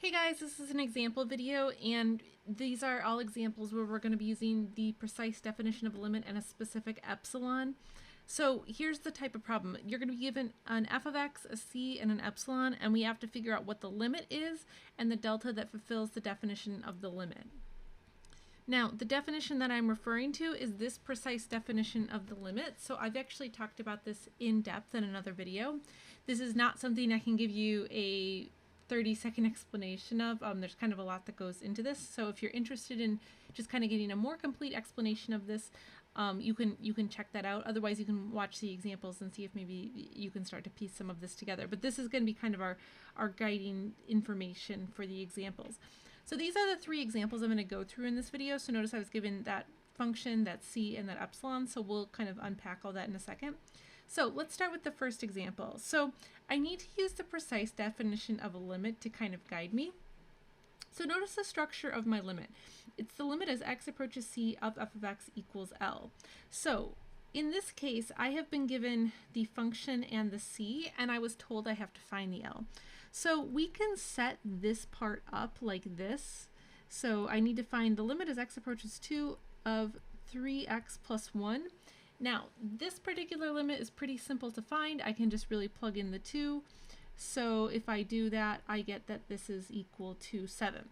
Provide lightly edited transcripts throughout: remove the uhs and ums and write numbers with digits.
Hey guys, this is an example video, and these are all examples where we're going to be using the precise definition of a limit and a specific epsilon. So here's the type of problem. You're going to be given an f of x, a c, and an epsilon, and we have to figure out what the limit is and the delta that fulfills the definition of the limit. Now, the definition that I'm referring to is this precise definition of the limit. So I've actually talked about this in depth in another video. This is not something I can give you a 30-second explanation of. There's kind of a lot that goes into this. So if you're interested in just kind of getting a more complete explanation of this, you can check that out. Otherwise, you can watch the examples and see if maybe you can start to piece some of this together. But this is going to be kind of our guiding information for the examples. So these are the three examples I'm going to go through in this video. So notice I was given that function, that c, and that epsilon. So we'll kind of unpack all that in a second. So let's start with the first example. So I need to use the precise definition of a limit to kind of guide me. So notice the structure of my limit. It's the limit as x approaches c of f of x equals L. So in this case, I have been given the function and the c, and I was told I have to find the L. So we can set this part up like this. So I need to find the limit as x approaches 2 of 3x plus 1. Now, this particular limit is pretty simple to find. I can just really plug in the 2. So if I do that, I get that this is equal to 7.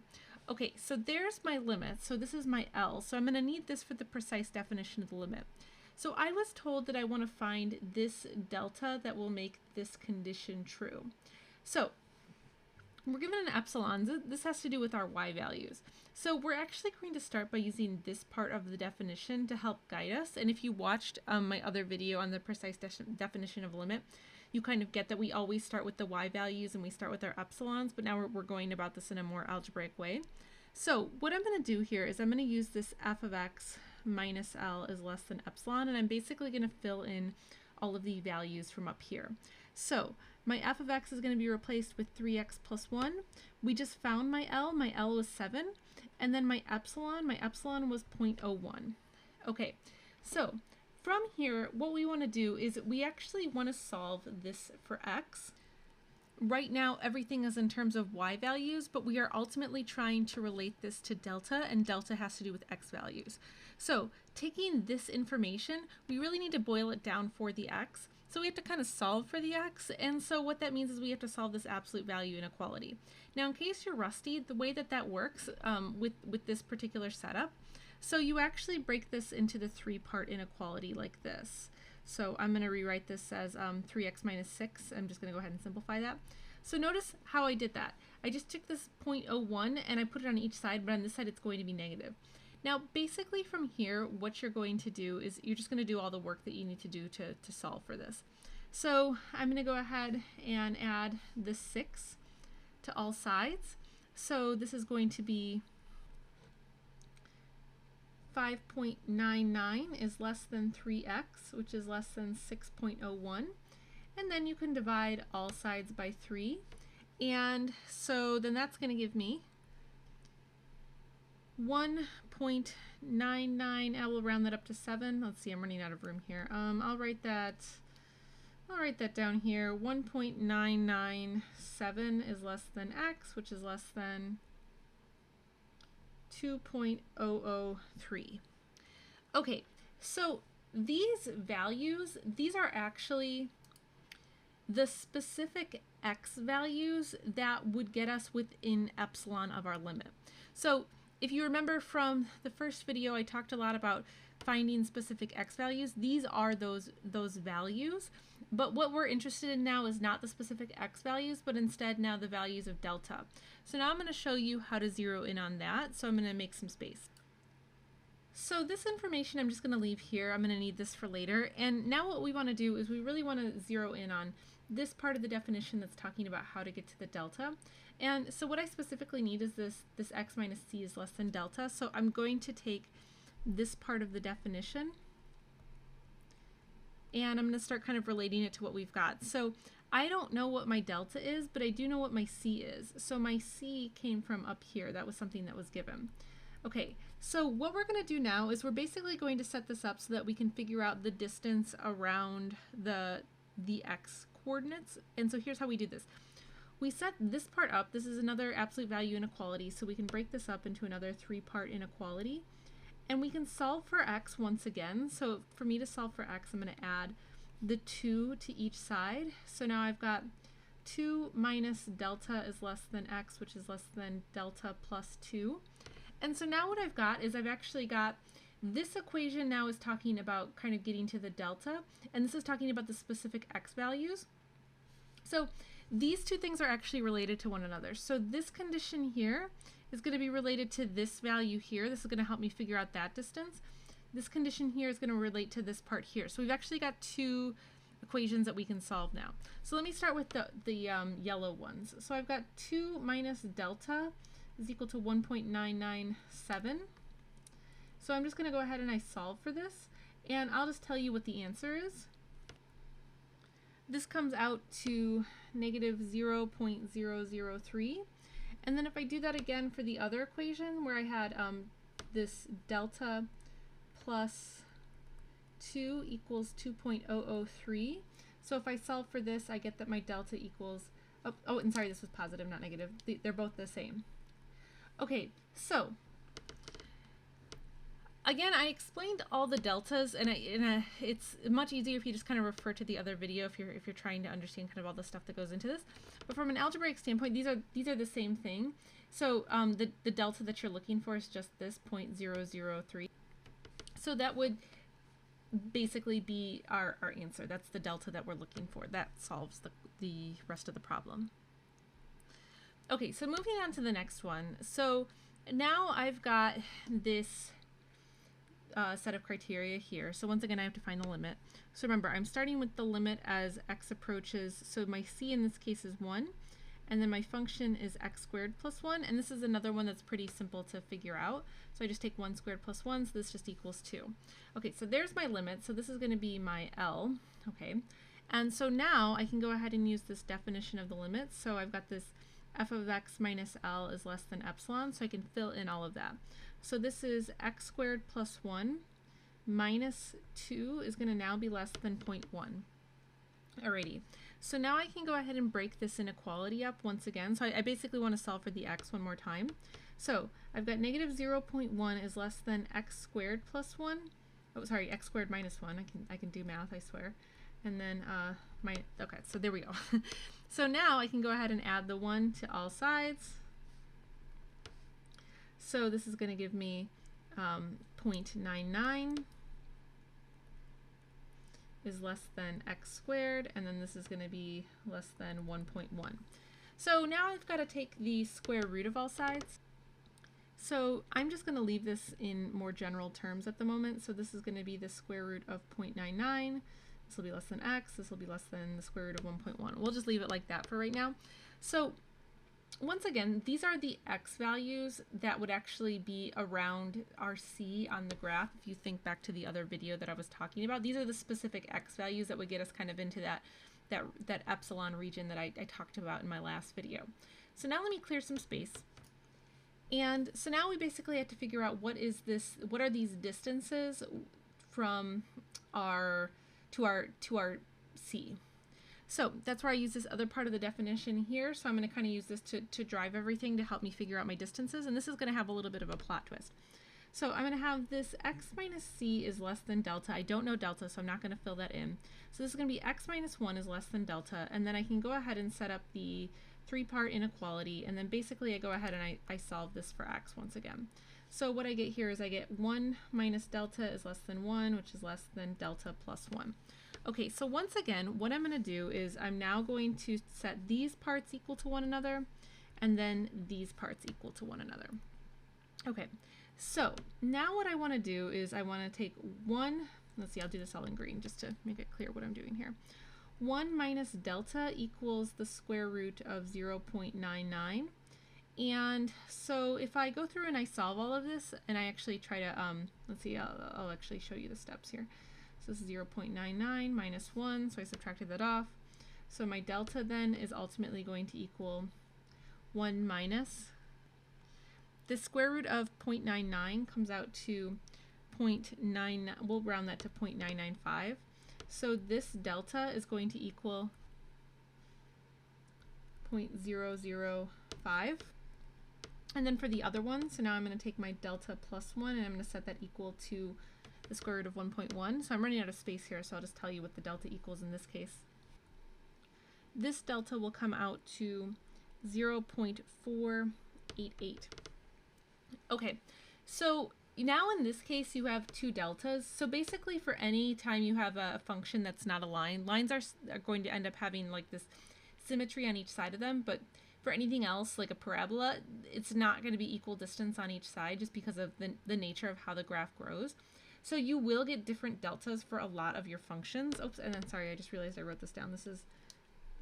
Okay, so there's my limit. So this is my L. So I'm going to need this for the precise definition of the limit. So I was told that I want to find this delta that will make this condition true. So we're given an epsilon. This has to do with our y values. So we're actually going to start by using this part of the definition to help guide us. And if you watched my other video on the precise definition of a limit, you kind of get that we always start with the y values and we start with our epsilons, but now we're going about this in a more algebraic way. So what I'm going to do here is I'm going to use this f of x minus L is less than epsilon, and I'm basically going to fill in all of the values from up here. So my f of x is going to be replaced with 3x plus 1. We just found my L. My L was 7. And then my epsilon was 0.01. Okay, so from here, what we want to do is we actually want to solve this for x. Right now, everything is in terms of y values, but we are ultimately trying to relate this to delta, and delta has to do with x values. So taking this information, we really need to boil it down for the x. So we have to kind of solve for the x, and so what that means is we have to solve this absolute value inequality. Now, in case you're rusty, the way that works with this particular setup, so you actually break this into the three-part inequality like this. So I'm going to rewrite this as 3x minus 6. I'm just going to go ahead and simplify that. So notice how I did that. I just took this 0.01 and I put it on each side, but on this side it's going to be negative. Now, basically from here, what you're going to do is you're just going to do all the work that you need to do to solve for this. So I'm going to go ahead and add the 6 to all sides. So this is going to be 5.99 is less than 3x, which is less than 6.01. And then you can divide all sides by 3. And so then that's going to give me 1.99. I will round that up to 7. Let's see, I'm running out of room here. I'll write that down here. 1.997 is less than x, which is less than 2.003. Okay, so these values, these are actually the specific x values that would get us within epsilon of our limit. So if you remember from the first video, I talked a lot about finding specific x values. These are those values, but what we're interested in now is not the specific x values, but instead now the values of delta. So now I'm going to show you how to zero in on that. So I'm going to make some space. So this information I'm just going to leave here. I'm going to need this for later. And now what we want to do is we really want to zero in on this part of the definition that's talking about how to get to the delta. And so what I specifically need is this x minus c is less than delta. So I'm going to take this part of the definition and I'm going to start kind of relating it to what we've got. So I don't know what my delta is, but I do know what my c is. So my c came from up here. That was something that was given. Okay, so what we're going to do now is we're basically going to set this up so that we can figure out the distance around the x coordinates. And so here's how we do this. we set this part up, this is another absolute value inequality, so we can break this up into another 3-part inequality. And we can solve for x once again. So for me to solve for x, I'm going to add the 2 to each side. So now I've got 2 minus delta is less than x, which is less than delta plus 2. And so now what I've got is I've actually got this equation now is talking about kind of getting to the delta, and this is talking about the specific x values. So these two things are actually related to one another. So this condition here is going to be related to this value here. This is going to help me figure out that distance. This condition here is going to relate to this part here. So we've actually got two equations that we can solve now. So let me start with the yellow ones. So I've got 2 minus delta is equal to 1.997. So I'm just going to go ahead and I solve for this, and I'll just tell you what the answer is. This comes out to negative 0.003. And then if I do that again for the other equation where I had this delta plus 2 equals 2.003. So if I solve for this, I get that my delta equals, oh, and sorry, this was positive, not negative. They're both the same. Okay, so again, I explained all the deltas, and it's much easier if you just kind of refer to the other video if you're trying to understand kind of all the stuff that goes into this. But from an algebraic standpoint, these are the same thing. So the delta that you're looking for is just this 0.003. So that would basically be our answer. That's the delta that we're looking for. That solves the rest of the problem. Okay, so moving on to the next one. So now I've got this set of criteria here. So once again, I have to find the limit. So remember, I'm starting with the limit as x approaches. So my c in this case is 1, and then my function is x squared plus 1, and this is another one that's pretty simple to figure out. So I just take 1 squared plus 1, so this just equals 2. Okay, so there's my limit. So this is going to be my L. Okay, and so now I can go ahead and use this definition of the limit. So I've got this f of x minus L is less than epsilon, so I can fill in all of that. So this is x squared plus 1 minus 2 is going to now be less than 0.1. Alrighty, so now I can go ahead and break this inequality up once again. So I basically want to solve for the x one more time. So I've got negative 0.1 is less than x squared plus 1. Oh, sorry, x squared minus 1. I can do math, I swear. And then okay, so there we go. So now I can go ahead and add the 1 to all sides. So this is going to give me 0.99 is less than x squared, and then this is going to be less than 1.1. So now I've got to take the square root of all sides. So I'm just going to leave this in more general terms at the moment. So this is going to be the square root of 0.99. This will be less than x. This will be less than the square root of 1.1. We'll just leave it like that for right now. So once again, these are the x values that would actually be around our c on the graph. If you think back to the other video that I was talking about, these are the specific x values that would get us kind of into that epsilon region that I talked about in my last video. So now let me clear some space. And so now we basically have to figure out what are these distances from our to our c. So that's where I use this other part of the definition here. So I'm going to kind of use this to drive everything to help me figure out my distances. And this is going to have a little bit of a plot twist. So I'm going to have this x minus c is less than delta. I don't know delta, so I'm not going to fill that in. So this is going to be x minus 1 is less than delta. And then I can go ahead and set up the 3-part inequality. And then basically I go ahead and I solve this for x once again. So what I get here is I get 1 minus delta is less than 1, which is less than delta plus 1. Okay, so once again, what I'm going to do is I'm now going to set these parts equal to one another, and then these parts equal to one another. Okay, so now what I want to do is I want to take 1, let's see, I'll do this all in green just to make it clear what I'm doing here. 1 minus delta equals the square root of 0.99. And so if I go through and I solve all of this, and I actually try to, let's see, I'll actually show you the steps here. So this is 0.99 minus 1, so I subtracted that off. So my delta then is ultimately going to equal 1 minus. The square root of 0.99 comes out to 0.99, we'll round that to 0.995. So this delta is going to equal 0.005. And then for the other one, so now I'm going to take my delta plus 1 and I'm going to set that equal to the square root of 1.1. So I'm running out of space here, so I'll just tell you what the delta equals in this case. This delta will come out to 0.488. Okay, so now in this case you have two deltas. So basically for any time you have a function that's not a line, lines are going to end up having like this symmetry on each side of them, but for anything else like a parabola, it's not going to be equal distance on each side just because of the nature of how the graph grows. So you will get different deltas for a lot of your functions. Oops, and then sorry, I just realized I wrote this down. This is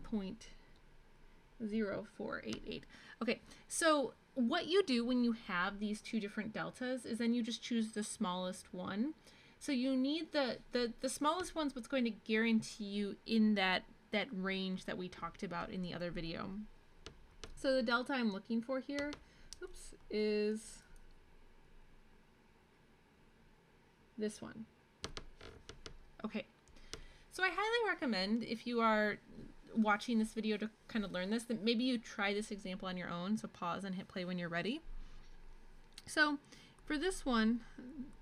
0.0488. Okay, so what you do when you have these two different deltas is then you just choose the smallest one. So you need the smallest one's what's going to guarantee you in that range that we talked about in the other video. So the delta I'm looking for here, oops, is this one. Okay, so I highly recommend if you are watching this video to kind of learn this, that maybe you try this example on your own. So pause and hit play when you're ready. So for this one,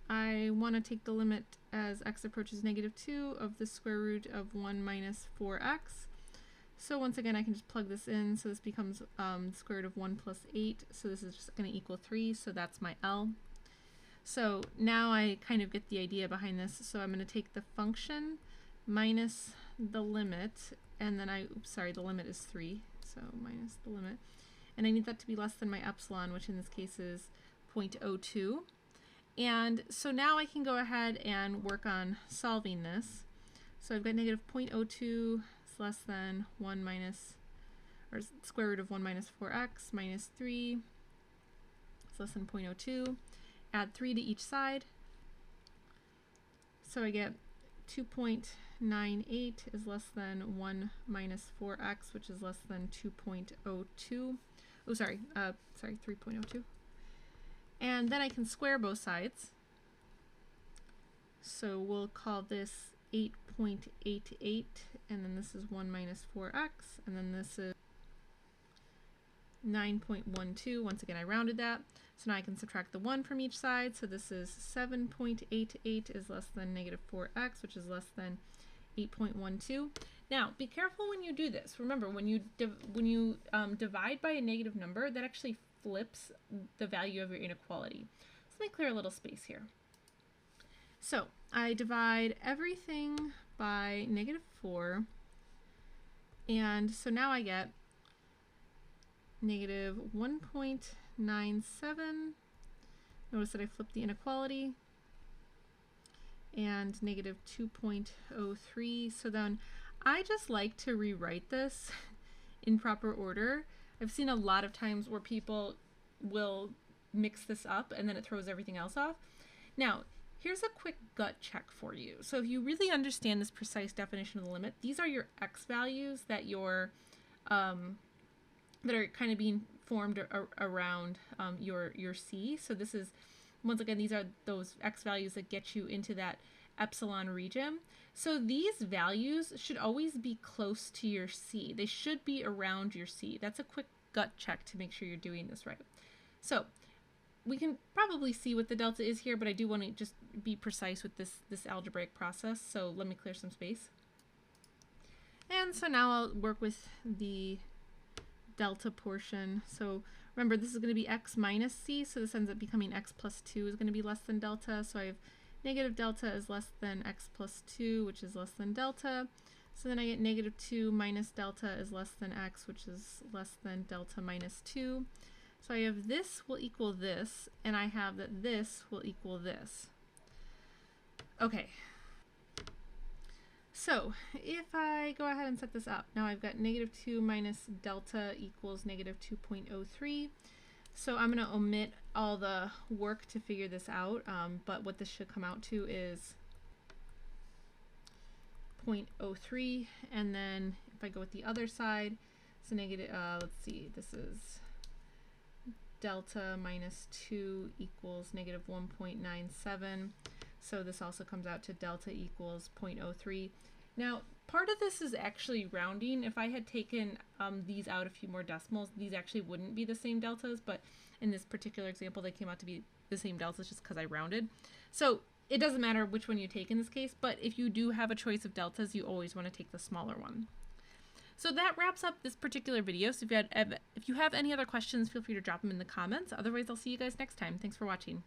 I want to take the limit as x approaches -2 of the square root of 1 minus 4x. So once again, I can just plug this in. So this becomes the square root of 1 plus 8. So this is just going to equal 3. So that's my L. So now I kind of get the idea behind this. So I'm going to take the function minus the limit, and then the limit is 3. So minus the limit. And I need that to be less than my epsilon, which in this case is 0.02. And so now I can go ahead and work on solving this. So I've got negative 0.02 is less than 1 minus, or square root of 1 minus 4x minus 3 is less than 0.02. Add 3 to each side. So I get 2.98 is less than 1 minus 4x, which is less than 2.02. Oh, sorry, 3.02. And then I can square both sides. So we'll call this 8.88, and then this is 1 minus 4x, and then this is 9.12. Once again, I rounded that. So now I can subtract the 1 from each side. So this is 7.88 is less than negative 4x, which is less than 8.12. Now, be careful when you do this. Remember, when you divide by a negative number, that actually flips the value of your inequality. So let me clear a little space here. So I divide everything by -4, and so now I get negative 1.97. Notice that I flipped the inequality, and negative 2.03. So then I just like to rewrite this in proper order. I've seen a lot of times where people will mix this up and then it throws everything else off. Now, here's a quick gut check for you. So if you really understand this precise definition of the limit, these are your x values that that are kind of being formed around your c. So this is, once again, these are those x values that get you into that epsilon region. So these values should always be close to your c. They should be around your c. That's a quick gut check to make sure you're doing this right. So we can probably see what the delta is here, but I do want to just be precise with this algebraic process. So let me clear some space. And so now I'll work with the delta portion. So remember, this is going to be x minus c, so this ends up becoming x plus 2 is going to be less than delta. So I have negative delta is less than x plus 2, which is less than delta. So then I get negative 2 minus delta is less than x, which is less than delta minus 2. So I have this will equal this, and I have that this will equal this. Okay. So if I go ahead and set this up, now I've got negative 2 minus delta equals negative 2.03. So I'm going to omit all the work to figure this out, but what this should come out to is 0.03. And then if I go with the other side, so negative, let's see, this is delta minus 2 equals negative 1.97. So this also comes out to delta equals 0.03. Now, part of this is actually rounding. If I had taken these out a few more decimals, these actually wouldn't be the same deltas, but in this particular example, they came out to be the same deltas just because I rounded. So it doesn't matter which one you take in this case, but if you do have a choice of deltas, you always want to take the smaller one. So that wraps up this particular video. So if you have any other questions, feel free to drop them in the comments. Otherwise, I'll see you guys next time. Thanks for watching.